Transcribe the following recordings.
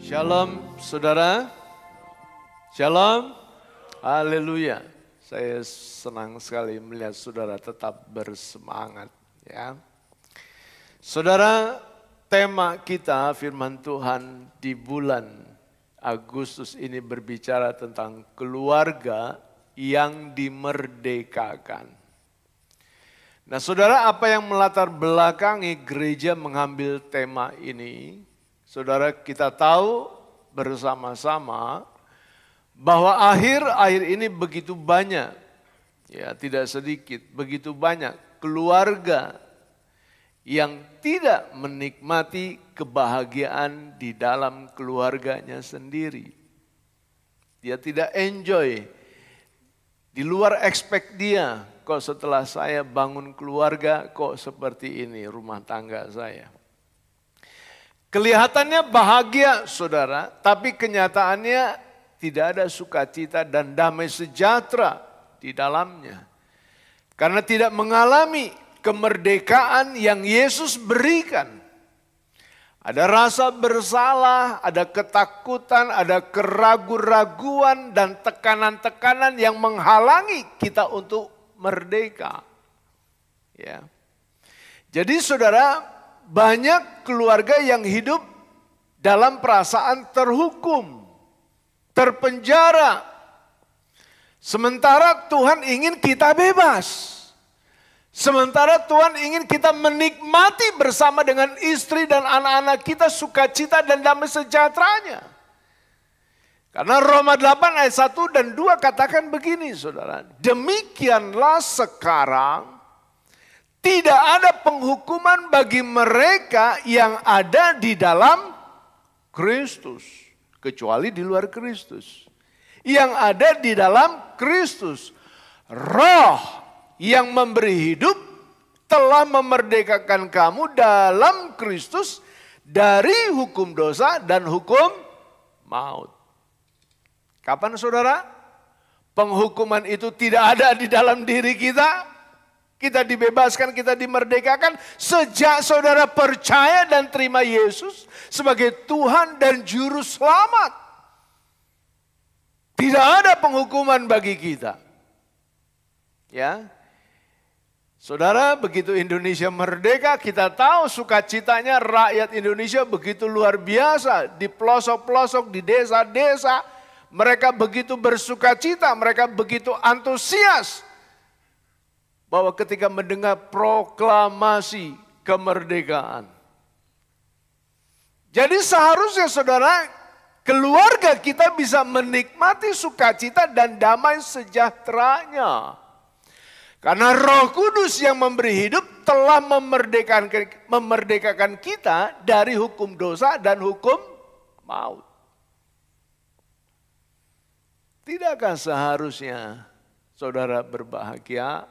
Shalom saudara, shalom, haleluya. Saya senang sekali melihat saudara tetap bersemangat ya. Saudara, tema kita firman Tuhan di bulan Agustus ini berbicara tentang keluarga yang dimerdekakan. Nah saudara, apa yang melatar belakangi gereja mengambil tema ini? Saudara, kita tahu bersama-sama bahwa akhir-akhir ini begitu banyak, ya tidak sedikit, begitu banyak keluarga yang tidak menikmati kebahagiaan di dalam keluarganya sendiri. Dia tidak enjoy, di luar expect dia, kok setelah saya bangun keluarga kok seperti ini rumah tangga saya. Kelihatannya bahagia saudara, tapi kenyataannya tidak ada sukacita dan damai sejahtera di dalamnya. Karena tidak mengalami kemerdekaan yang Yesus berikan. Ada rasa bersalah, ada ketakutan, ada keraguan-raguan dan tekanan-tekanan yang menghalangi kita untuk merdeka. Ya. Jadi saudara, banyak keluarga yang hidup dalam perasaan terhukum, terpenjara. Sementara Tuhan ingin kita bebas. Sementara Tuhan ingin kita menikmati bersama dengan istri dan anak-anak kita sukacita dan damai sejahteranya. Karena Roma 8 ayat 1 dan 2 katakan begini saudara. Demikianlah sekarang tidak ada penghukuman bagi mereka yang ada di dalam Kristus. Kecuali di luar Kristus. Yang ada di dalam Kristus. Roh yang memberi hidup telah memerdekakan kamu dalam Kristus dari hukum dosa dan hukum maut. Kapan saudara? Penghukuman itu tidak ada di dalam diri kita. Kita dibebaskan, kita dimerdekakan sejak saudara percaya dan terima Yesus sebagai Tuhan dan Juru Selamat. Tidak ada penghukuman bagi kita. Ya, saudara, begitu Indonesia merdeka, kita tahu sukacitanya rakyat Indonesia begitu luar biasa. Di pelosok-pelosok, di desa-desa, mereka begitu bersukacita, mereka begitu antusias. Bahwa ketika mendengar proklamasi kemerdekaan. Jadi seharusnya saudara, keluarga kita bisa menikmati sukacita dan damai sejahteranya. Karena Roh Kudus yang memberi hidup telah memerdekakan kita dari hukum dosa dan hukum maut. Tidakkah seharusnya saudara berbahagia?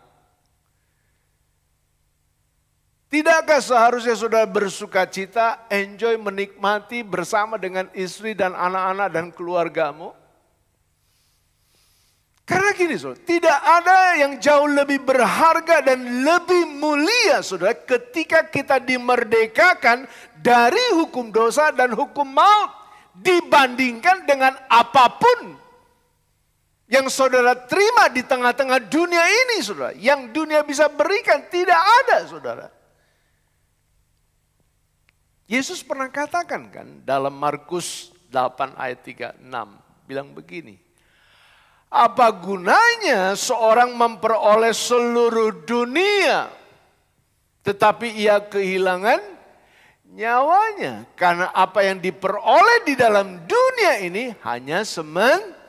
Tidakkah seharusnya saudara bersukacita, enjoy, menikmati bersama dengan istri dan anak-anak dan keluargamu? Karena gini saudara, tidak ada yang jauh lebih berharga dan lebih mulia saudara ketika kita dimerdekakan dari hukum dosa dan hukum maut. Dibandingkan dengan apapun yang saudara terima di tengah-tengah dunia ini saudara. Yang dunia bisa berikan tidak ada saudara. Yesus pernah katakan kan dalam Markus 8 ayat 36 bilang begini. Apa gunanya seorang memperoleh seluruh dunia tetapi ia kehilangan nyawanya? Karena apa yang diperoleh di dalam dunia ini hanya sementara.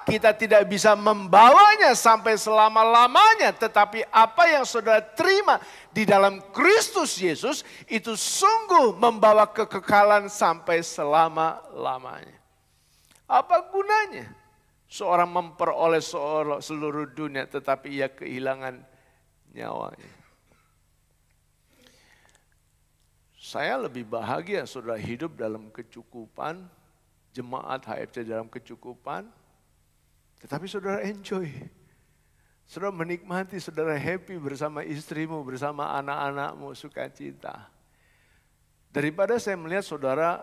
Kita tidak bisa membawanya sampai selama-lamanya. Tetapi apa yang saudara terima di dalam Kristus Yesus itu sungguh membawa kekekalan sampai selama-lamanya. Apa gunanya seorang memperoleh seluruh dunia tetapi ia kehilangan nyawanya? Saya lebih bahagia saudara hidup dalam kecukupan, jemaat HFC dalam kecukupan, tetapi saudara enjoy. Saudara menikmati, saudara happy bersama istrimu, bersama anak-anakmu, sukacita. Daripada saya melihat saudara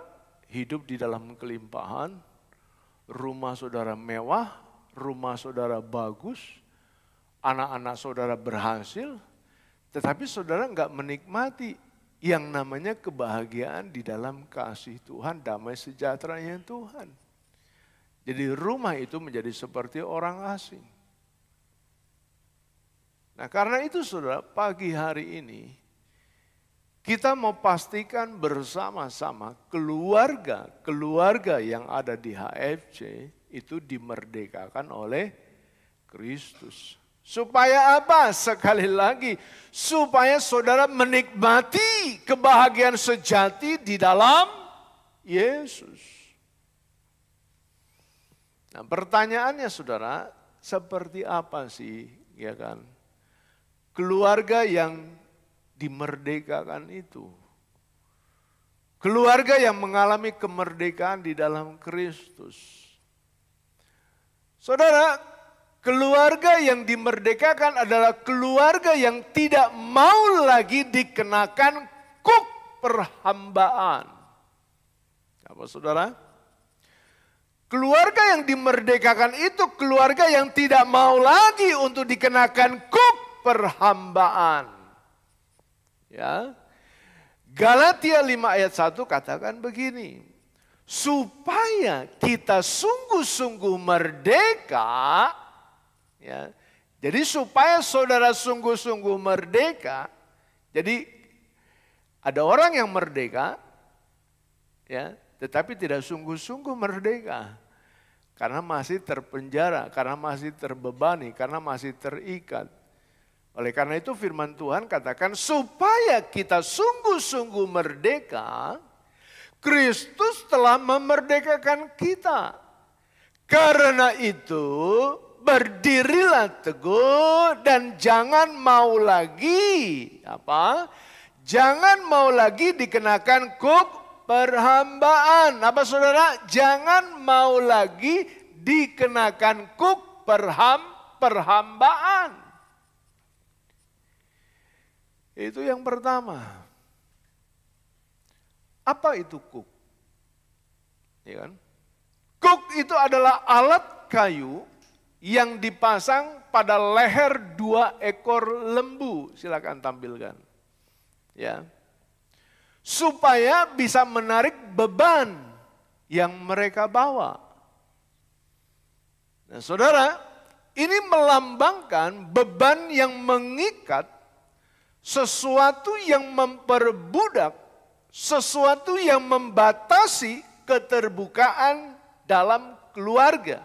hidup di dalam kelimpahan, rumah saudara mewah, rumah saudara bagus, anak-anak saudara berhasil, tetapi saudara nggak menikmati yang namanya kebahagiaan di dalam kasih Tuhan, damai sejahteranya Tuhan. Jadi rumah itu menjadi seperti orang asing. Nah karena itu saudara, pagi hari ini kita mau pastikan bersama-sama keluarga yang ada di HFC itu dimerdekakan oleh Kristus. Supaya apa? Sekali lagi, supaya saudara menikmati kebahagiaan sejati di dalam Yesus. Nah pertanyaannya saudara, seperti apa sih ya kan? Keluarga yang dimerdekakan itu. Keluarga yang mengalami kemerdekaan di dalam Kristus. Saudara, keluarga yang dimerdekakan adalah keluarga yang tidak mau lagi dikenakan kuk perhambaan. Apa saudara? Keluarga yang dimerdekakan itu keluarga yang tidak mau lagi untuk dikenakan kuk perhambaan. Ya. Galatia 5 ayat 1 katakan begini. Supaya kita sungguh-sungguh merdeka. Ya. Jadi supaya saudara sungguh-sungguh merdeka. Jadi ada orang yang merdeka. Ya, tetapi tidak sungguh-sungguh merdeka. Karena masih terpenjara, karena masih terbebani, karena masih terikat. Oleh karena itu firman Tuhan katakan supaya kita sungguh-sungguh merdeka, Kristus telah memerdekakan kita. Karena itu berdirilah teguh dan jangan mau lagi apa? Jangan mau lagi dikenakan kuk perhambaan. Apa saudara? Jangan mau lagi dikenakan kuk perhambaan. Itu yang pertama. Apa itu kuk? Ya kan? Kuk itu adalah alat kayu yang dipasang pada leher 2 ekor lembu. Silakan tampilkan. Ya. Supaya bisa menarik beban yang mereka bawa. Nah, saudara, ini melambangkan beban yang mengikat, sesuatu yang memperbudak, sesuatu yang membatasi keterbukaan dalam keluarga,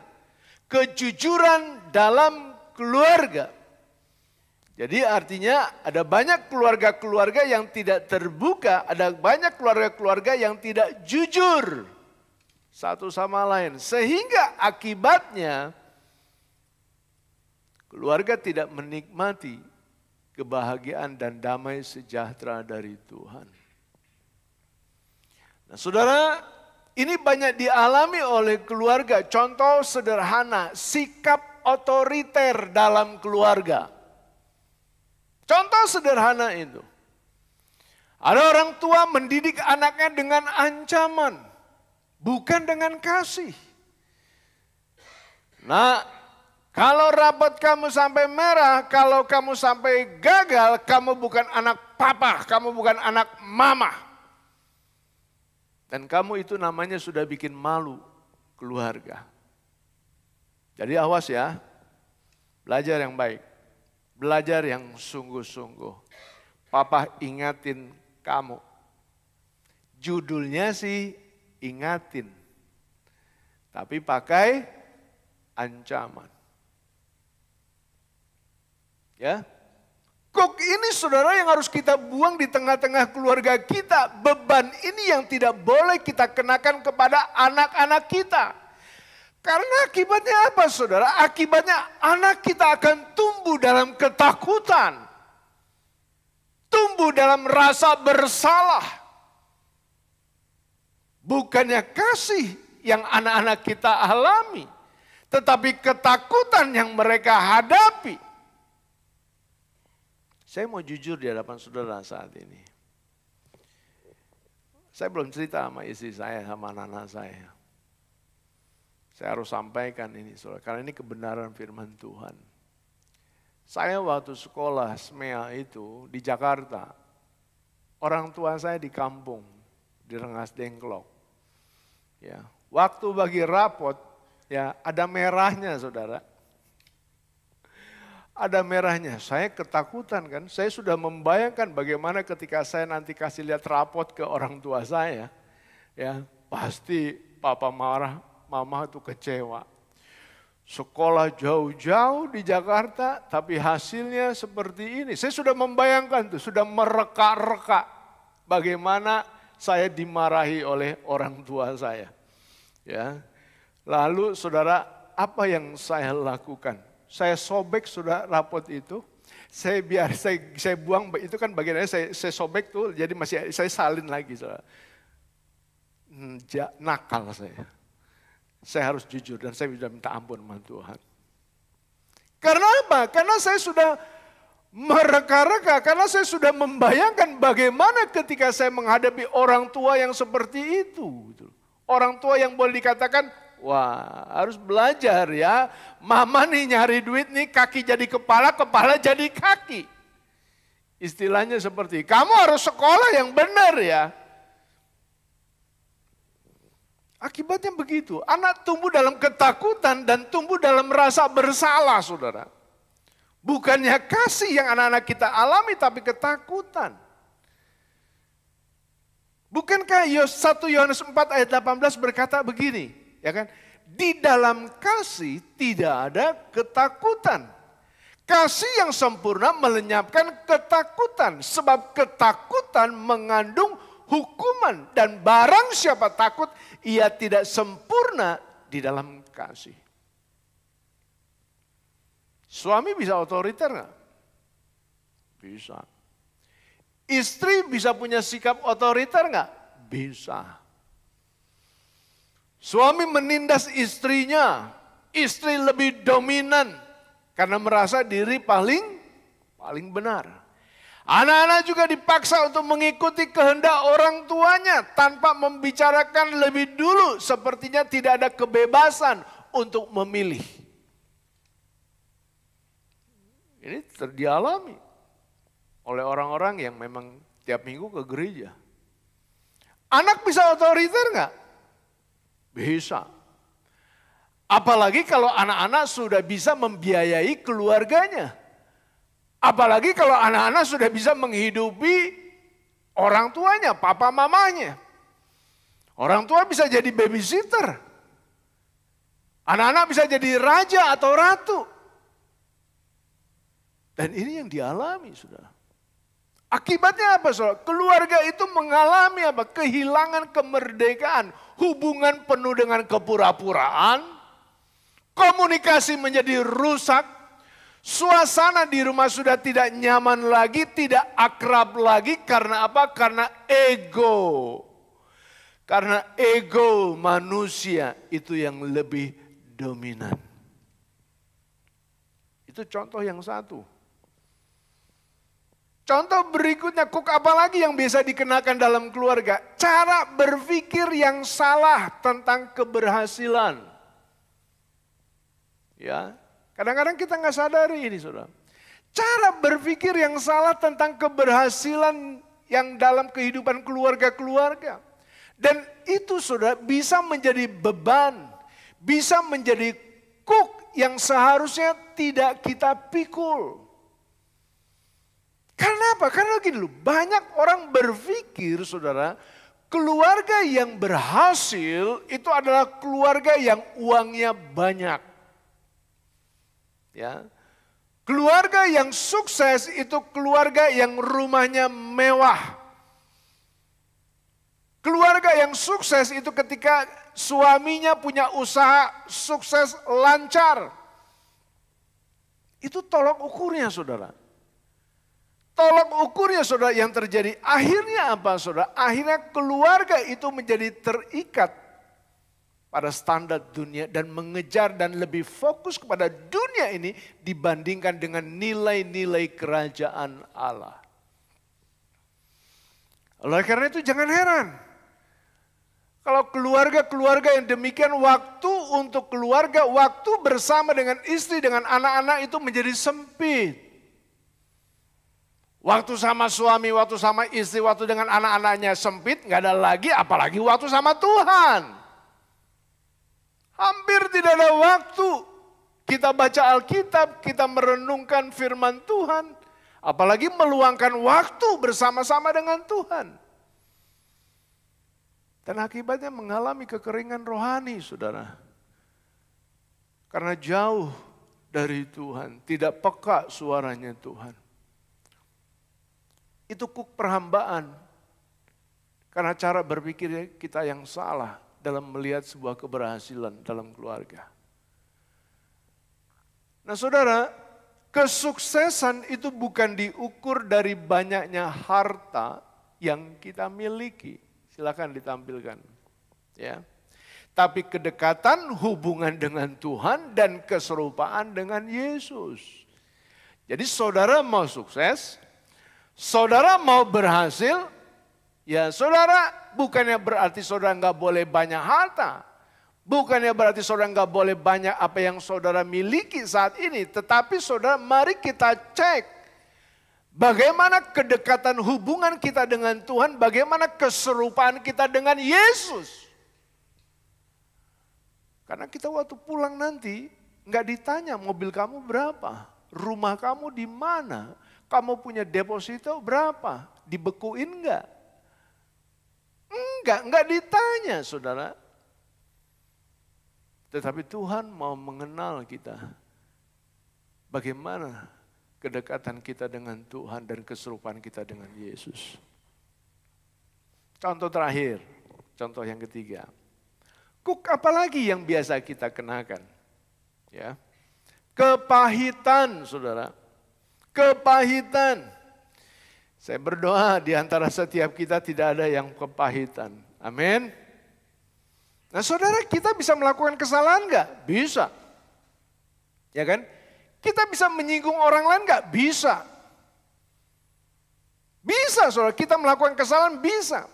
kejujuran dalam keluarga. Jadi artinya ada banyak keluarga-keluarga yang tidak terbuka, ada banyak keluarga-keluarga yang tidak jujur satu sama lain. Sehingga akibatnya keluarga tidak menikmati kebahagiaan dan damai sejahtera dari Tuhan. Nah, saudara, ini banyak dialami oleh keluarga. Contoh sederhana, sikap otoriter dalam keluarga. Contoh sederhana itu. Ada orang tua mendidik anaknya dengan ancaman, bukan dengan kasih. Nah, kalau rapot kamu sampai merah, kalau kamu sampai gagal, kamu bukan anak papa, kamu bukan anak mama. Dan kamu itu namanya sudah bikin malu keluarga. Jadi awas ya, belajar yang baik, belajar yang sungguh-sungguh. Papa ingatin kamu. Judulnya sih ingatin, tapi pakai ancaman. Ya, kuk ini saudara yang harus kita buang di tengah-tengah keluarga kita. Beban ini yang tidak boleh kita kenakan kepada anak-anak kita. Karena akibatnya apa saudara? Akibatnya anak kita akan tumbuh dalam ketakutan. Tumbuh dalam rasa bersalah. Bukannya kasih yang anak-anak kita alami. Tetapi ketakutan yang mereka hadapi. Saya mau jujur di hadapan saudara saat ini. Saya belum cerita sama istri saya, sama anak-anak saya. Saya harus sampaikan ini, saudara, karena ini kebenaran firman Tuhan. Saya waktu sekolah SMEA itu di Jakarta, orang tua saya di kampung, di Rengas Dengklok. Ya, waktu bagi rapot, ya ada merahnya, saudara. Ada merahnya, saya ketakutan kan, saya sudah membayangkan bagaimana ketika saya nanti kasih lihat rapot ke orang tua saya, ya pasti papa marah, mama itu kecewa. Sekolah jauh-jauh di Jakarta, tapi hasilnya seperti ini. Saya sudah membayangkan tuh, sudah mereka-reka bagaimana saya dimarahi oleh orang tua saya. Ya, lalu saudara, apa yang saya lakukan? Saya sobek sudah rapot itu, saya buang, itu kan bagiannya saya sobek tuh, jadi masih saya salin lagi. Saudara. Nakal saya. Saya harus jujur dan saya sudah minta ampun sama Tuhan. Karena apa? Karena saya sudah mereka-reka, karena saya sudah membayangkan bagaimana ketika saya menghadapi orang tua yang seperti itu. Orang tua yang boleh dikatakan, wah harus belajar ya. Mama nih nyari duit nih, kaki jadi kepala, kepala jadi kaki. Istilahnya seperti, kamu harus sekolah yang benar ya. Akibatnya begitu, anak tumbuh dalam ketakutan dan tumbuh dalam rasa bersalah, saudara. Bukannya kasih yang anak-anak kita alami, tapi ketakutan. Bukankah 1 Yohanes 4 ayat 18 berkata begini, ya kan? Di dalam kasih tidak ada ketakutan. Kasih yang sempurna melenyapkan ketakutan, sebab ketakutan mengandung hukuman, dan barang siapa takut, ia tidak sempurna di dalam kasih. Suami bisa otoriter nggak? Bisa. Istri bisa punya sikap otoriter nggak? Bisa. Suami menindas istrinya, istri lebih dominan karena merasa diri paling benar. Anak-anak juga dipaksa untuk mengikuti kehendak orang tuanya tanpa membicarakan lebih dulu, sepertinya tidak ada kebebasan untuk memilih. Ini dialami oleh orang-orang yang memang tiap minggu ke gereja. Anak bisa otoriter nggak? Bisa. Apalagi kalau anak-anak sudah bisa membiayai keluarganya. Apalagi kalau anak-anak sudah bisa menghidupi orang tuanya, papa mamanya. Orang tua bisa jadi babysitter. Anak-anak bisa jadi raja atau ratu. Dan ini yang dialami, saudara. Akibatnya apa, saudara? Keluarga itu mengalami apa? Kehilangan kemerdekaan. Hubungan penuh dengan kepura-puraan. Komunikasi menjadi rusak. Suasana di rumah sudah tidak nyaman lagi, tidak akrab lagi. Karena apa? Karena ego. Karena ego manusia itu yang lebih dominan. Itu contoh yang satu. Contoh berikutnya, apalagi yang biasa dikenakan dalam keluarga? Cara berpikir yang salah tentang keberhasilan. Ya. Kadang-kadang kita nggak sadari ini, saudara. Cara berpikir yang salah tentang keberhasilan yang dalam kehidupan keluarga-keluarga. Dan itu, saudara, bisa menjadi beban. Bisa menjadi kuk yang seharusnya tidak kita pikul. Karena apa? Karena gini loh, banyak orang berpikir, saudara, keluarga yang berhasil itu adalah keluarga yang uangnya banyak. Ya, keluarga yang sukses itu keluarga yang rumahnya mewah. Keluarga yang sukses itu ketika suaminya punya usaha sukses lancar. Itu tolok ukurnya, saudara. Tolok ukurnya, saudara, yang terjadi. Akhirnya apa, saudara? Akhirnya keluarga itu menjadi terikat pada standar dunia dan mengejar dan lebih fokus kepada dunia ini dibandingkan dengan nilai-nilai kerajaan Allah. Oleh karena itu jangan heran Kalau keluarga-keluarga yang demikian, waktu untuk keluarga, waktu bersama dengan istri, dengan anak-anak itu menjadi sempit. Waktu sama suami, waktu sama istri, waktu dengan anak-anaknya sempit, nggak ada lagi, apalagi waktu sama Tuhan. Hampir tidak ada waktu kita baca Alkitab, kita merenungkan firman Tuhan, apalagi meluangkan waktu bersama-sama dengan Tuhan. Dan akibatnya mengalami kekeringan rohani, saudara. Karena jauh dari Tuhan, tidak peka suaranya Tuhan. Itu kuk perhambaan. Karena cara berpikir kita yang salah dalam melihat sebuah keberhasilan dalam keluarga. Nah saudara, kesuksesan itu bukan diukur dari banyaknya harta yang kita miliki. Silakan ditampilkan. Ya. Tapi kedekatan, hubungan dengan Tuhan dan keserupaan dengan Yesus. Jadi saudara mau sukses, saudara mau berhasil, ya saudara bukannya berarti saudara nggak boleh banyak harta. Bukannya berarti saudara nggak boleh banyak apa yang saudara miliki saat ini. Tetapi saudara mari kita cek. Bagaimana kedekatan hubungan kita dengan Tuhan, bagaimana keserupaan kita dengan Yesus. Karena kita waktu pulang nanti, nggak ditanya mobil kamu berapa, rumah kamu di mana, kamu punya deposito berapa, dibekuin nggak? Enggak ditanya saudara. Tetapi Tuhan mau mengenal kita. Bagaimana kedekatan kita dengan Tuhan dan keserupaan kita dengan Yesus. Contoh terakhir, contoh yang ketiga. Kuk apalagi yang biasa kita kenakan? Ya. Kepahitan, saudara. Kepahitan. Saya berdoa di antara setiap kita tidak ada yang kepahitan. Amin. Nah saudara, kita bisa melakukan kesalahan enggak? Bisa. Ya kan? Kita bisa menyinggung orang lain enggak? Bisa. Bisa saudara, kita melakukan kesalahan bisa.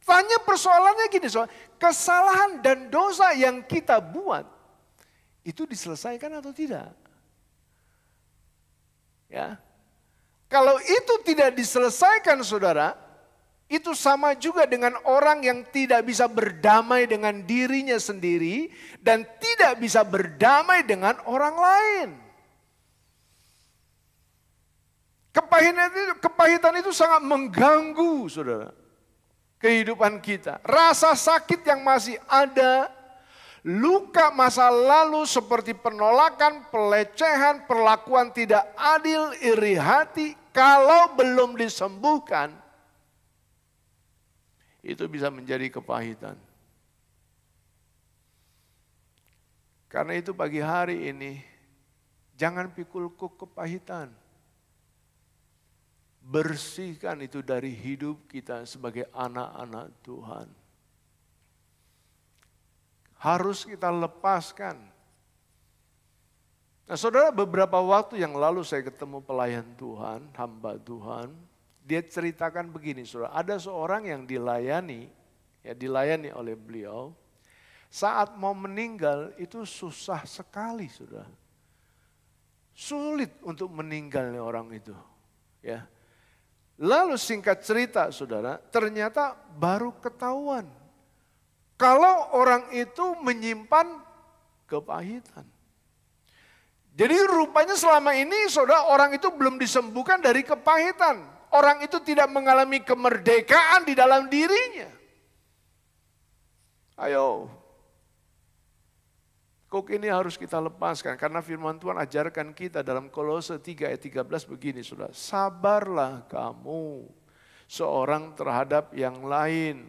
Tanya persoalannya gini saudara, kesalahan dan dosa yang kita buat, itu diselesaikan atau tidak? Ya. Kalau itu tidak diselesaikan saudara, itu sama juga dengan orang yang tidak bisa berdamai dengan dirinya sendiri dan tidak bisa berdamai dengan orang lain. Kepahitan itu sangat mengganggu saudara kehidupan kita. Rasa sakit yang masih ada, luka masa lalu seperti penolakan, pelecehan, perlakuan tidak adil, iri hati, kalau belum disembuhkan, itu bisa menjadi kepahitan. Karena itu pagi hari ini, jangan pikul kuk kepahitan. Bersihkan itu dari hidup kita sebagai anak-anak Tuhan. Harus kita lepaskan. Nah saudara, beberapa waktu yang lalu saya ketemu pelayan Tuhan, hamba Tuhan. Dia ceritakan begini saudara, ada seorang yang dilayani oleh beliau. Saat mau meninggal itu susah sekali saudara. Sulit untuk meninggalnya orang itu. Ya. Lalu singkat cerita saudara, ternyata baru ketahuan. Kalau orang itu menyimpan kepahitan. Jadi rupanya selama ini saudara orang itu belum disembuhkan dari kepahitan. Orang itu tidak mengalami kemerdekaan di dalam dirinya. Ayo. Kuk ini harus kita lepaskan karena firman Tuhan ajarkan kita dalam Kolose 3 ayat 13 begini saudara. Sabarlah kamu seorang terhadap yang lain.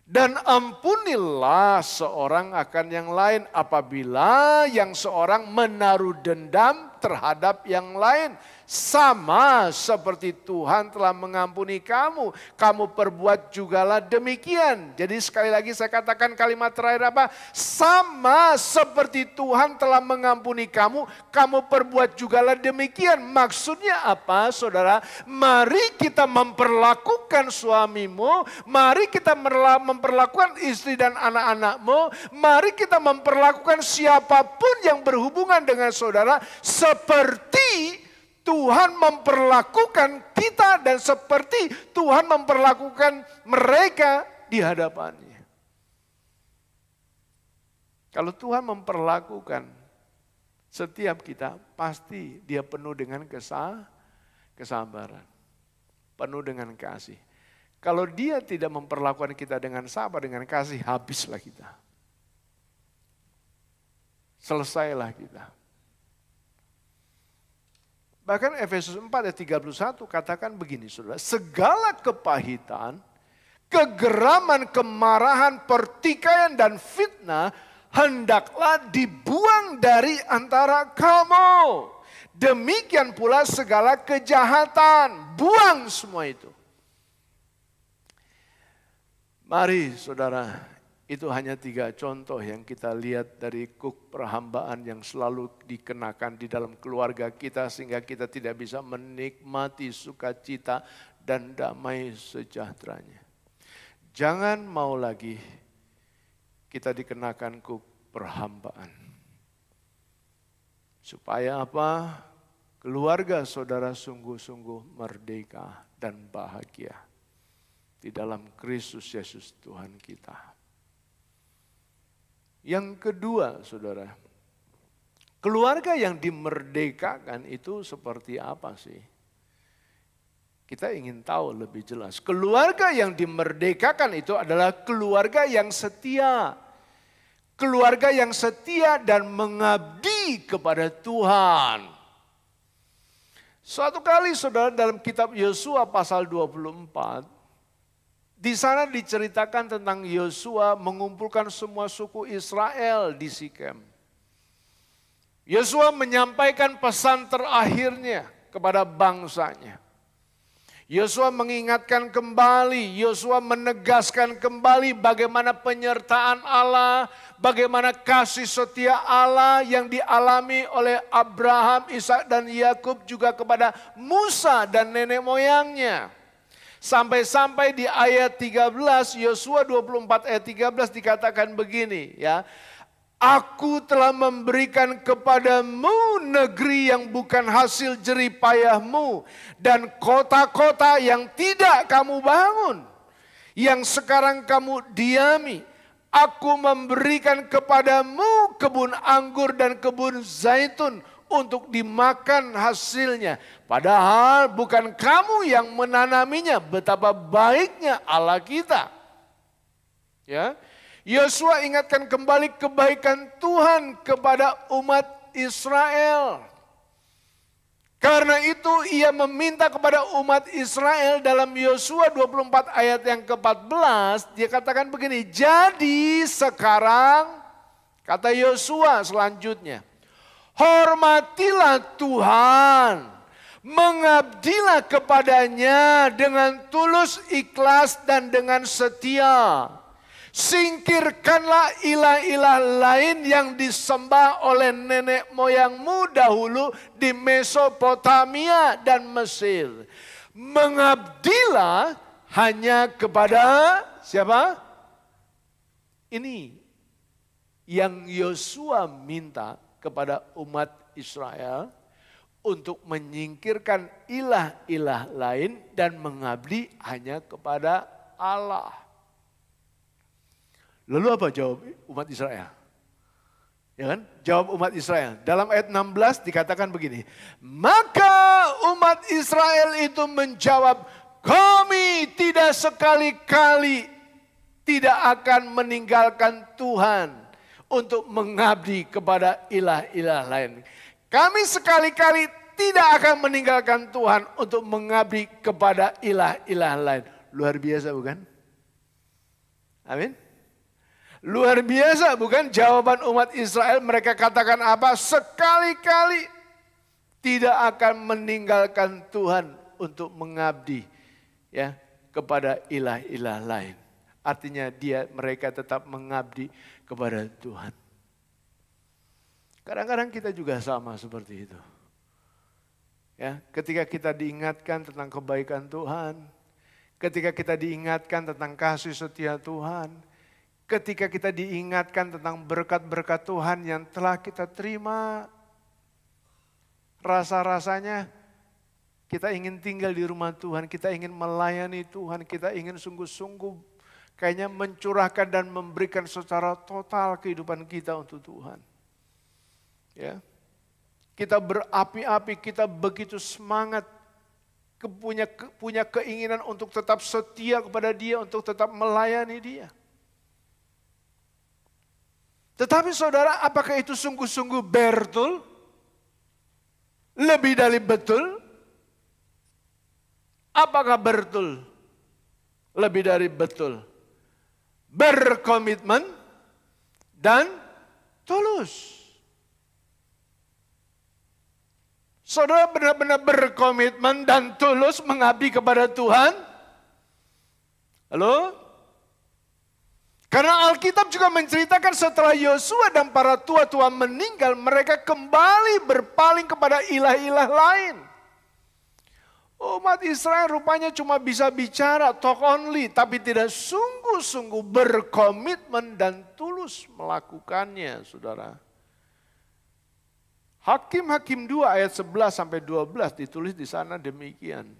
Dan ampunilah seorang akan yang lain apabila yang seorang menaruh dendam terhadap yang lain. Sama seperti Tuhan telah mengampuni kamu, kamu perbuat jugalah demikian. Jadi sekali lagi saya katakan kalimat terakhir apa? Sama seperti Tuhan telah mengampuni kamu, kamu perbuat jugalah demikian. Maksudnya apa saudara? Mari kita memperlakukan suamimu, mari kita memperlakukan istri dan anak-anakmu, mari kita memperlakukan siapapun yang berhubungan dengan saudara seperti Tuhan memperlakukan kita dan seperti Tuhan memperlakukan mereka di hadapannya. Kalau Tuhan memperlakukan setiap kita, pasti dia penuh dengan kesabaran, penuh dengan kasih. Kalau dia tidak memperlakukan kita dengan sabar, dengan kasih, habislah kita. Selesailah kita. Bahkan Efesus 4 ayat 31 katakan begini saudara. Segala kepahitan, kegeraman, kemarahan, pertikaian dan fitnah hendaklah dibuang dari antara kamu. Demikian pula segala kejahatan. Buang semua itu. Mari saudara, itu hanya 3 contoh yang kita lihat dari kuk perhambaan yang selalu dikenakan di dalam keluarga kita sehingga kita tidak bisa menikmati sukacita dan damai sejahteranya. Jangan mau lagi kita dikenakan kuk perhambaan. Supaya apa? Keluarga saudara sungguh-sungguh merdeka dan bahagia di dalam Kristus Yesus Tuhan kita. Yang kedua, saudara, keluarga yang dimerdekakan itu seperti apa sih? Kita ingin tahu lebih jelas. Keluarga yang dimerdekakan itu adalah keluarga yang setia. Keluarga yang setia dan mengabdi kepada Tuhan. Suatu kali saudara dalam kitab Yosua pasal 24, di sana diceritakan tentang Yosua mengumpulkan semua suku Israel di Sikem. Yosua menyampaikan pesan terakhirnya kepada bangsanya. Yosua mengingatkan kembali, Yosua menegaskan kembali bagaimana penyertaan Allah, bagaimana kasih setia Allah yang dialami oleh Abraham, Ishak dan Yakub juga kepada Musa dan nenek moyangnya. Sampai-sampai di ayat 13, Yosua 24 ayat 13 dikatakan begini ya. Aku telah memberikan kepadamu negeri yang bukan hasil jerih payahmu dan kota-kota yang tidak kamu bangun, yang sekarang kamu diami. Aku memberikan kepadamu kebun anggur dan kebun zaitun untuk dimakan hasilnya. Padahal bukan kamu yang menanaminya, betapa baiknya Allah kita. Ya. Yosua ingatkan kembali kebaikan Tuhan kepada umat Israel. Karena itu ia meminta kepada umat Israel dalam Yosua 24 ayat yang ke-14. Dia katakan begini, jadi sekarang, kata Yosua selanjutnya, hormatilah Tuhan, mengabdilah kepadanya dengan tulus, ikhlas dan dengan setia. Singkirkanlah ilah-ilah lain yang disembah oleh nenek moyangmu dahulu di Mesopotamia dan Mesir. Mengabdilah hanya kepada siapa? Ini yang Yosua minta kepada umat Israel untuk menyingkirkan ilah-ilah lain dan mengabdi hanya kepada Allah. Lalu apa jawab umat Israel? Ya kan? Jawab umat Israel. Dalam ayat 16 dikatakan begini. Maka umat Israel itu menjawab, kami tidak sekali-kali tidak akan meninggalkan Tuhan untuk mengabdi kepada ilah-ilah lain. Kami sekali-kali tidak akan meninggalkan Tuhan untuk mengabdi kepada ilah-ilah lain. Luar biasa bukan? Amin. Luar biasa bukan jawaban umat Israel, mereka katakan apa? Sekali-kali tidak akan meninggalkan Tuhan untuk mengabdi ya kepada ilah-ilah lain. Artinya mereka tetap mengabdi kepada Tuhan. Kadang-kadang kita juga sama seperti itu. Ya, ketika kita diingatkan tentang kebaikan Tuhan, ketika kita diingatkan tentang kasih setia Tuhan, ketika kita diingatkan tentang berkat-berkat Tuhan yang telah kita terima, rasa-rasanya kita ingin tinggal di rumah Tuhan, kita ingin melayani Tuhan, kita ingin sungguh-sungguh kayaknya mencurahkan dan memberikan secara total kehidupan kita untuk Tuhan. Ya. Kita berapi-api, kita begitu semangat, punya keinginan untuk tetap setia kepada Dia, untuk tetap melayani Dia. Tetapi saudara, apakah itu sungguh-sungguh betul? Lebih dari betul? Apakah betul? Lebih dari betul. Berkomitmen dan tulus. Saudara benar-benar berkomitmen dan tulus mengabdi kepada Tuhan? Halo? Karena Alkitab juga menceritakan setelah Yosua dan para tua-tua meninggal, mereka kembali berpaling kepada ilah-ilah lain. Umat Israel rupanya cuma bisa bicara talk only, tapi tidak sungguh-sungguh berkomitmen dan tulus melakukannya, saudara. Hakim-Hakim 2 ayat 11 sampai 12 ditulis di sana demikian.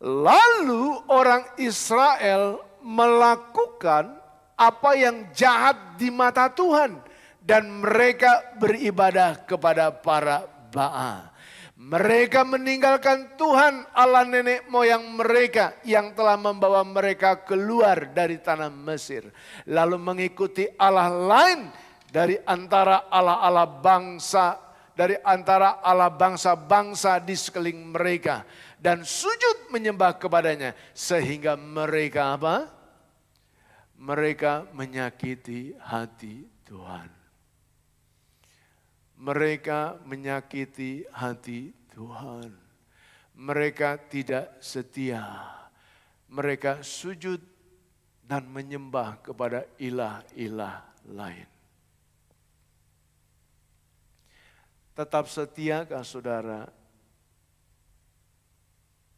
Lalu orang Israel melakukan apa yang jahat di mata Tuhan dan mereka beribadah kepada para Baal. Mereka meninggalkan Tuhan Allah nenek moyang mereka yang telah membawa mereka keluar dari tanah Mesir. Lalu mengikuti Allah lain dari antara Allah-Allah bangsa, dari antara Allah bangsa-bangsa di sekeliling mereka. Dan sujud menyembah kepadanya. Sehingga mereka apa? Mereka menyakiti hati Tuhan. Mereka menyakiti hati Tuhan. Mereka tidak setia. Mereka sujud dan menyembah kepada ilah-ilah lain. Tetap setiakah saudara?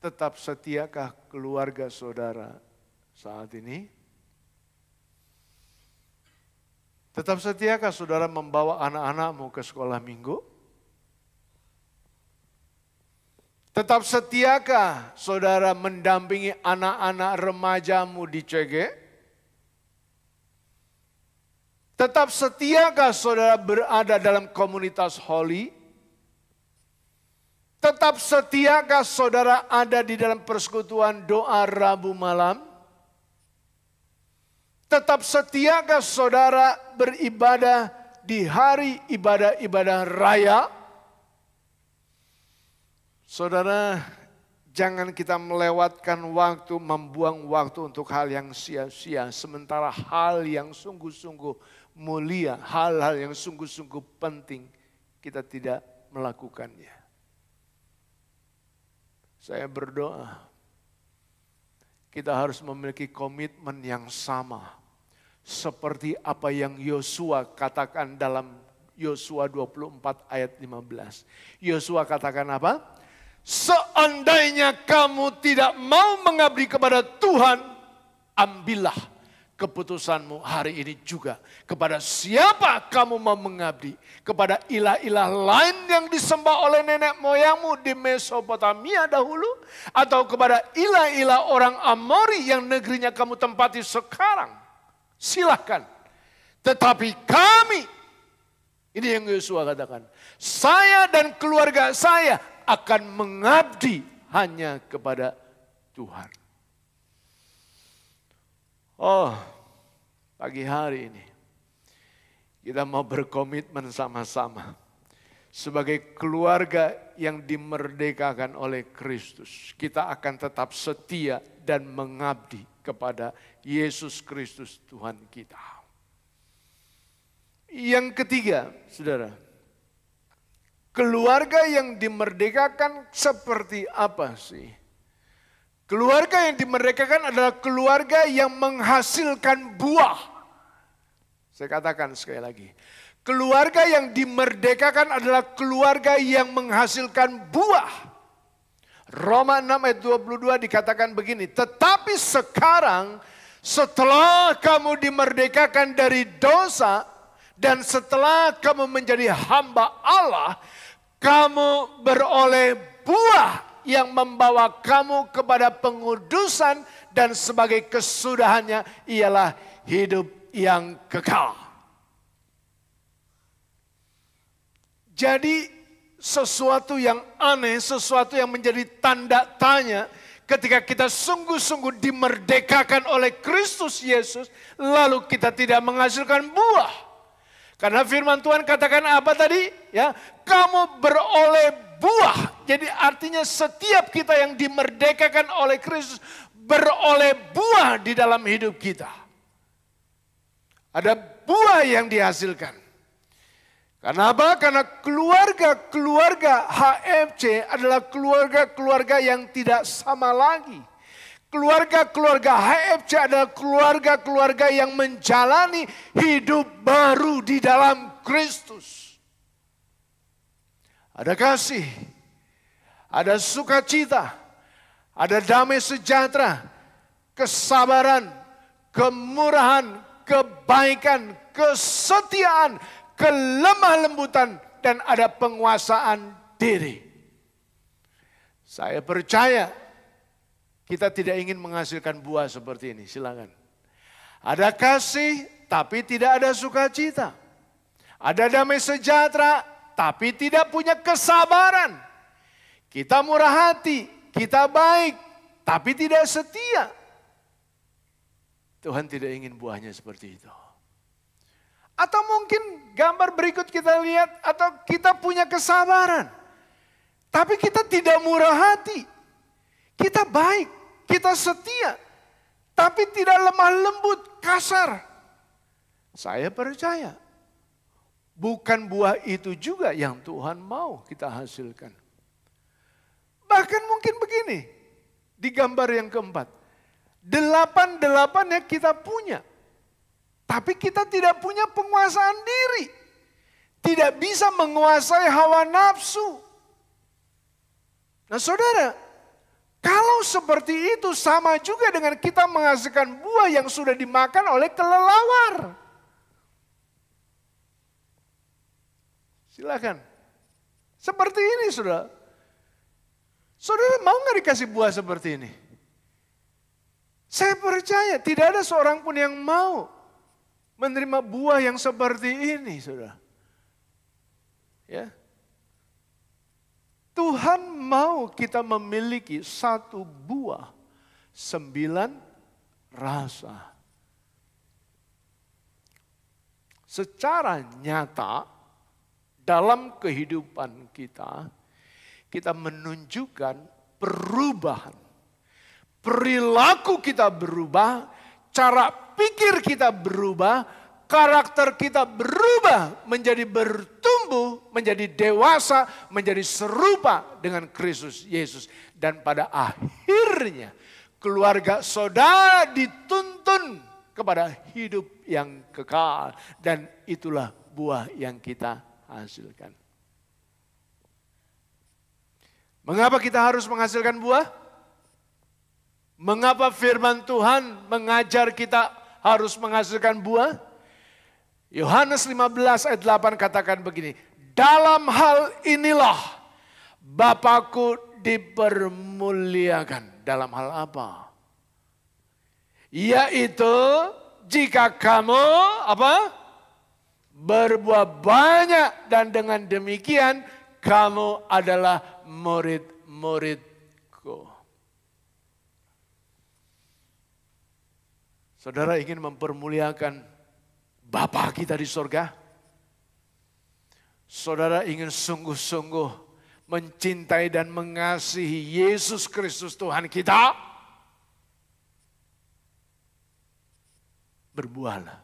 Tetap setiakah keluarga saudara saat ini? Tetap setiakah saudara membawa anak-anakmu ke sekolah minggu? Tetap setiakah saudara mendampingi anak-anak remajamu di CG? Tetap setiakah saudara berada dalam komunitas Holy? Tetap setiakah saudara ada di dalam persekutuan doa Rabu malam? Tetap setiakah saudara beribadah di hari ibadah-ibadah raya? Saudara, jangan kita melewatkan waktu, membuang waktu untuk hal yang sia-sia. Sementara hal yang sungguh-sungguh mulia, hal-hal yang sungguh-sungguh penting, kita tidak melakukannya. Saya berdoa, kita harus memiliki komitmen yang sama. Seperti apa yang Yosua katakan dalam Yosua 24 ayat 15. Yosua katakan apa? Seandainya kamu tidak mau mengabdi kepada Tuhan, ambillah keputusanmu hari ini juga. Kepada siapa kamu mau mengabdi? Kepada ilah-ilah lain yang disembah oleh nenek moyangmu di Mesopotamia dahulu? Atau kepada ilah-ilah orang Amori yang negerinya kamu tempati sekarang? Silahkan. Tetapi kami, ini yang Yosua katakan, saya dan keluarga saya akan mengabdi hanya kepada Tuhan. Oh, pagi hari ini kita mau berkomitmen sama-sama sebagai keluarga yang dimerdekakan oleh Kristus. Kita akan tetap setia dan mengabdi kepada Yesus Kristus Tuhan kita. Yang ketiga, saudara, Keluarga yang dimerdekakan seperti apa sih? Keluarga yang dimerdekakan adalah keluarga yang menghasilkan buah. Saya katakan sekali lagi. Keluarga yang dimerdekakan adalah keluarga yang menghasilkan buah. Roma 6 ayat 22 dikatakan begini. Tetapi sekarang setelah kamu dimerdekakan dari dosa dan setelah kamu menjadi hamba Allah, kamu beroleh buah yang membawa kamu kepada pengudusan dan sebagai kesudahannya ialah hidup yang kekal. Jadi sesuatu yang aneh, sesuatu yang menjadi tanda tanya ketika kita sungguh-sungguh dimerdekakan oleh Kristus Yesus, lalu kita tidak menghasilkan buah. Karena firman Tuhan katakan apa tadi? Ya, kamu beroleh buah. Jadi artinya setiap kita yang dimerdekakan oleh Kristus beroleh buah di dalam hidup kita. Ada buah yang dihasilkan. Karena apa? Karena keluarga-keluarga HFC adalah keluarga-keluarga yang tidak sama lagi. Keluarga-keluarga HFC adalah keluarga-keluarga yang menjalani hidup baru di dalam Kristus. Ada kasih, ada sukacita, ada damai sejahtera, kesabaran, kemurahan, kebaikan, kesetiaan, kelemah lembutan, dan ada penguasaan diri. Saya percaya kita tidak ingin menghasilkan buah seperti ini, silakan. Ada kasih, tapi tidak ada sukacita. Ada damai sejahtera, tapi tidak punya kesabaran. Kita murah hati, kita baik, tapi tidak setia. Tuhan tidak ingin buahnya seperti itu. Atau mungkin gambar berikut kita lihat, atau kita punya kesabaran. Tapi kita tidak murah hati. Kita baik, kita setia, tapi tidak lemah lembut, kasar. Saya percaya, bukan buah itu juga yang Tuhan mau kita hasilkan. Bahkan mungkin begini, di gambar yang keempat. 8-8-nya kita punya, tapi kita tidak punya penguasaan diri. Tidak bisa menguasai hawa nafsu. Nah saudara, kalau seperti itu sama juga dengan kita menghasilkan buah yang sudah dimakan oleh kelelawar. Silakan. Seperti ini saudara. Saudara mau gak dikasih buah seperti ini? Saya percaya tidak ada seorang pun yang mau menerima buah yang seperti ini saudara. Ya. Tuhan mau kita memiliki satu buah, 9 rasa. Secara nyata dalam kehidupan kita, kita menunjukkan perubahan. Perilaku kita berubah, cara pikir kita berubah, karakter kita berubah menjadi bertumbuh, menjadi dewasa, menjadi serupa dengan Kristus Yesus. Dan pada akhirnya keluarga saudara dituntun kepada hidup yang kekal. Dan itulah buah yang kita hasilkan. Mengapa kita harus menghasilkan buah? Mengapa firman Tuhan mengajar kita harus menghasilkan buah? Yohanes 15 ayat 8 katakan begini. Dalam hal inilah Bapakku dipermuliakan. Dalam hal apa? Yaitu jika kamu apa? Berbuah banyak dan dengan demikian kamu adalah murid-muridku. Saudara ingin mempermuliakan Bapa kita di sorga? Saudara ingin sungguh-sungguh mencintai dan mengasihi Yesus Kristus Tuhan kita? Berbuahlah.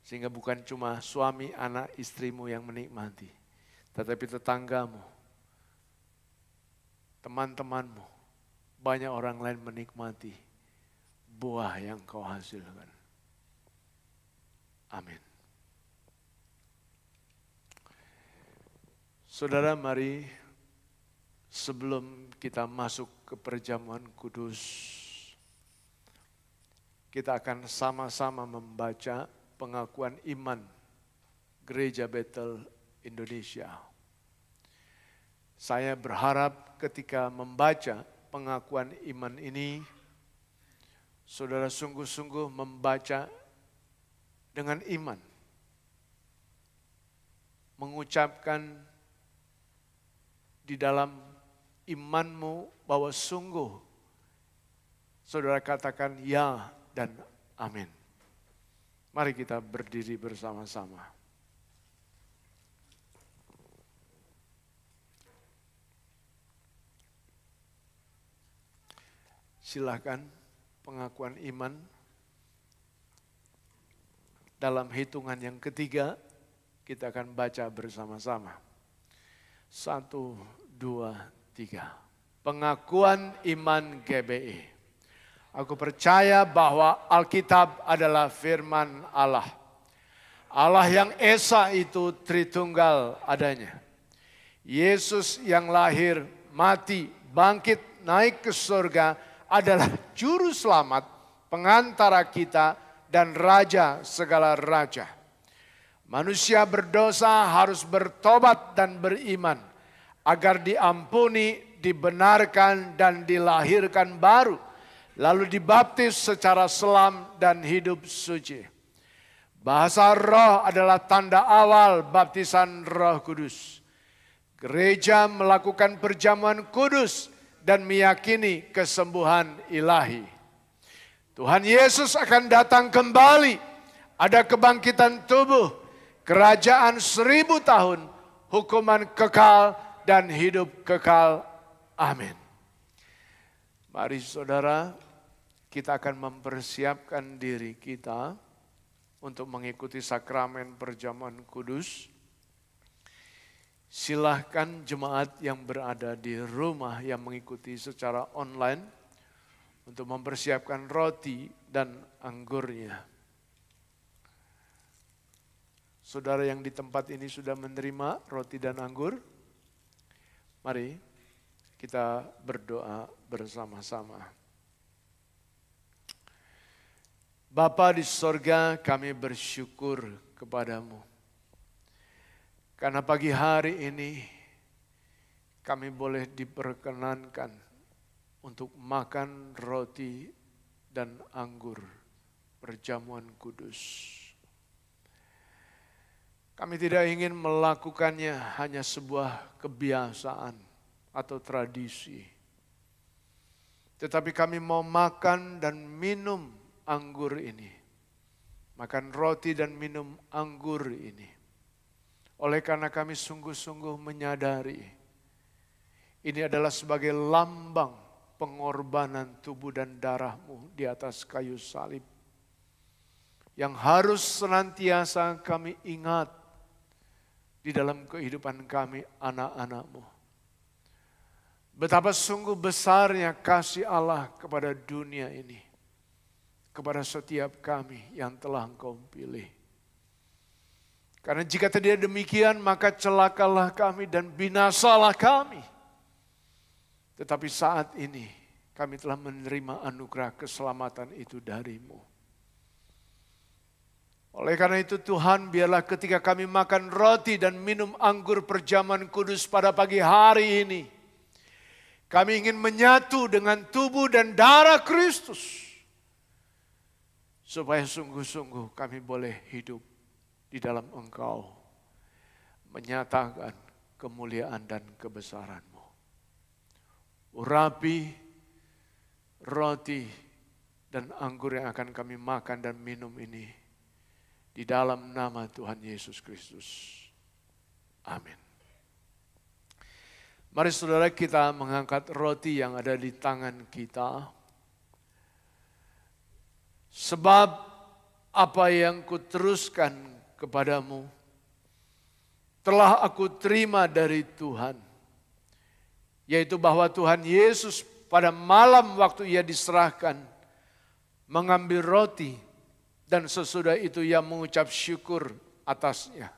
Sehingga bukan cuma suami, anak, istrimu yang menikmati. Tetapi tetanggamu, teman-temanmu, banyak orang lain menikmati buah yang kau hasilkan. Amin. Saudara, mari sebelum kita masuk ke perjamuan kudus, kita akan sama-sama membaca pengakuan iman Gereja Bethel Indonesia. Saya berharap ketika membaca pengakuan iman ini, saudara sungguh-sungguh membaca dengan iman, mengucapkan di dalam imanmu bahwa sungguh saudara katakan ya dan amin. Mari kita berdiri bersama-sama. Silakan pengakuan iman. Dalam hitungan yang ketiga kita akan baca bersama-sama. 1, 2, 3. Pengakuan iman GBI. Aku percaya bahwa Alkitab adalah firman Allah. Allah yang Esa itu Tritunggal adanya. Yesus yang lahir, mati, bangkit, naik ke surga adalah juru selamat, pengantara kita dan raja segala raja. Manusia berdosa harus bertobat dan beriman agar diampuni, dibenarkan dan dilahirkan baru, lalu dibaptis secara selam dan hidup suci. Bahasa roh adalah tanda awal baptisan Roh Kudus. Gereja melakukan perjamuan kudus dan meyakini kesembuhan ilahi. Tuhan Yesus akan datang kembali, ada kebangkitan tubuh, kerajaan 1000 tahun, hukuman kekal dan hidup kekal. Amin. Mari saudara, kita akan mempersiapkan diri kita untuk mengikuti sakramen perjamuan kudus. Silahkan jemaat yang berada di rumah yang mengikuti secara online untuk mempersiapkan roti dan anggurnya. Saudara yang di tempat ini sudah menerima roti dan anggur? Mari kita berdoa bersama-sama. Bapa di sorga, kami bersyukur kepadamu. Karena pagi hari ini kami boleh diperkenankan untuk makan roti dan anggur perjamuan kudus. Kami tidak ingin melakukannya hanya sebuah kebiasaan atau tradisi. Tetapi kami mau makan dan minum anggur ini. Makan roti dan minum anggur ini. Oleh karena kami sungguh-sungguh menyadari ini adalah sebagai lambang pengorbanan tubuh dan darahmu di atas kayu salib. Yang harus senantiasa kami ingat di dalam kehidupan kami anak-anakmu. Betapa sungguh besarnya kasih Allah kepada dunia ini. Kepada setiap kami yang telah Engkau pilih. Karena jika tidak demikian maka celakalah kami dan binasalah kami. Tetapi saat ini kami telah menerima anugerah keselamatan itu darimu. Oleh karena itu Tuhan, biarlah ketika kami makan roti dan minum anggur perjamuan kudus pada pagi hari ini, kami ingin menyatu dengan tubuh dan darah Kristus. Supaya sungguh-sungguh kami boleh hidup di dalam Engkau, menyatakan kemuliaan dan kebesaran-Mu. Urapi roti dan anggur yang akan kami makan dan minum ini di dalam nama Tuhan Yesus Kristus. Amin. Mari saudara kita mengangkat roti yang ada di tangan kita. Sebab apa yang kuteruskan kepadamu telah aku terima dari Tuhan. Yaitu bahwa Tuhan Yesus pada malam waktu ia diserahkan, mengambil roti dan sesudah itu ia mengucap syukur atasnya.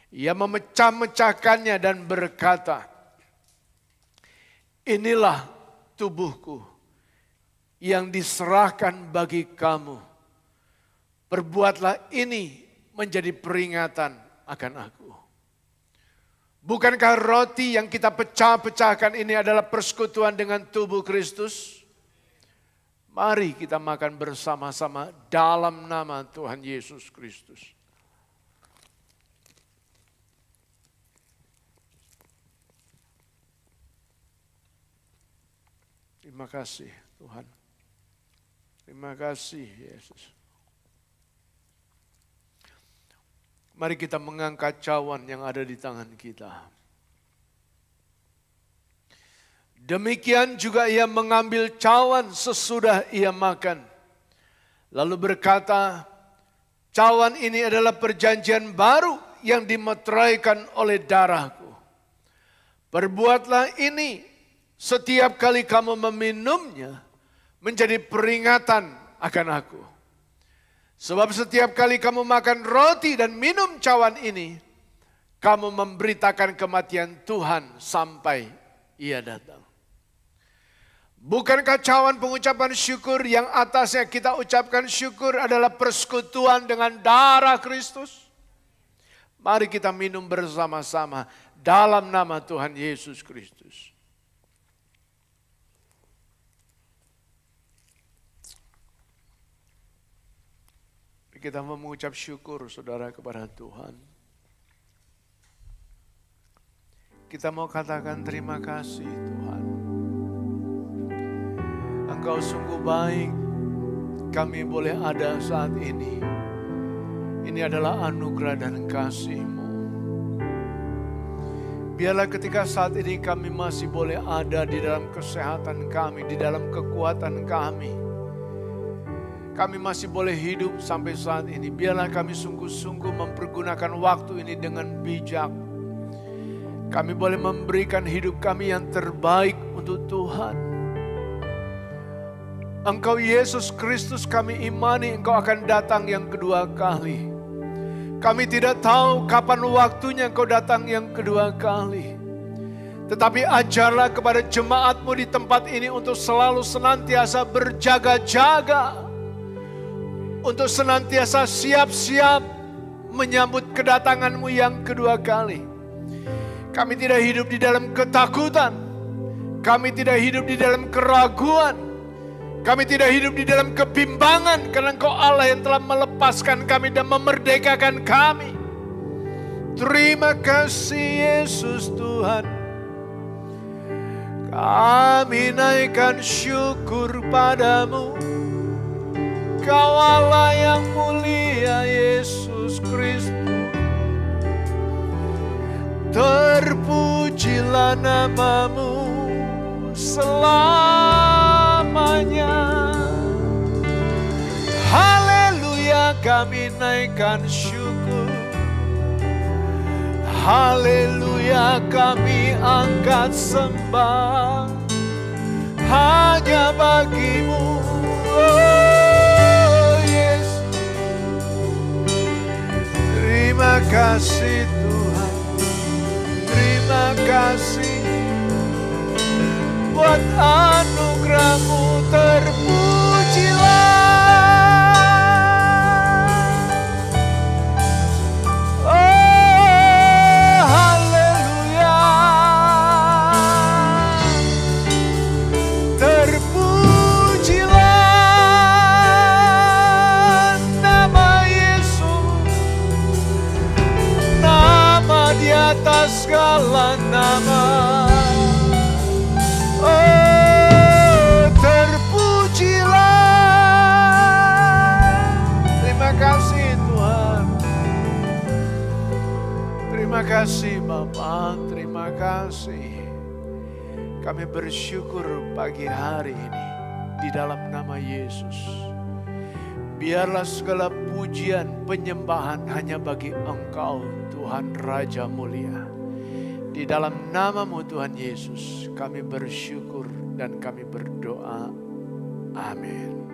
Ia memecah-mecahkannya dan berkata, inilah tubuhku yang diserahkan bagi kamu. Perbuatlah ini menjadi peringatan akan aku. Bukankah roti yang kita pecah-pecahkan ini adalah persekutuan dengan tubuh Kristus? Mari kita makan bersama-sama dalam nama Tuhan Yesus Kristus. Terima kasih Tuhan. Terima kasih Yesus. Mari kita mengangkat cawan yang ada di tangan kita. Demikian juga ia mengambil cawan sesudah ia makan. Lalu berkata, cawan ini adalah perjanjian baru yang dimeteraikan oleh darahku. Perbuatlah ini setiap kali kamu meminumnya menjadi peringatan akan aku. Sebab setiap kali kamu makan roti dan minum cawan ini, kamu memberitakan kematian Tuhan sampai ia datang. Bukankah cawan pengucapan syukur yang atasnya kita ucapkan syukur adalah persekutuan dengan darah Kristus? Mari kita minum bersama-sama dalam nama Tuhan Yesus Kristus. Kita mau mengucap syukur saudara kepada Tuhan. Kita mau katakan terima kasih Tuhan. Engkau sungguh baik, kami boleh ada saat ini. Ini adalah anugerah dan kasih-Mu. Biarlah ketika saat ini kami masih boleh ada di dalam kesehatan kami, di dalam kekuatan kami. Kami masih boleh hidup sampai saat ini. Biarlah kami sungguh-sungguh mempergunakan waktu ini dengan bijak. Kami boleh memberikan hidup kami yang terbaik untuk Tuhan. Engkau Yesus Kristus kami imani Engkau akan datang yang kedua kali. Kami tidak tahu kapan waktunya Engkau datang yang kedua kali. Tetapi ajarlah kepada jemaat-Mu di tempat ini untuk selalu senantiasa berjaga-jaga. Untuk senantiasa siap-siap menyambut kedatangan-Mu yang kedua kali. Kami tidak hidup di dalam ketakutan. Kami tidak hidup di dalam keraguan. Kami tidak hidup di dalam kebimbangan. Karena Engkau Allah yang telah melepaskan kami dan memerdekakan kami. Terima kasih Yesus Tuhan. Kami naikkan syukur padamu. Kau Allah yang mulia Yesus Kristus. Terpujilah nama-Mu selamanya. Haleluya, kami naikkan syukur. Haleluya, kami angkat sembah hanya bagi-Mu. Terima kasih Tuhan, terima kasih buat anugerah-Mu, terpujilah. Oh haleluya, terpujilah nama Yesus, nama di atas segala nama. Oh, terpujilah. Terima kasih Tuhan. Terima kasih Bapa, terima kasih. Kami bersyukur pagi hari ini di dalam nama Yesus. Biarlah segala pujian, penyembahan hanya bagi Engkau, Tuhan Raja mulia. Di dalam nama-Mu Tuhan Yesus, kami bersyukur dan kami berdoa. Amin.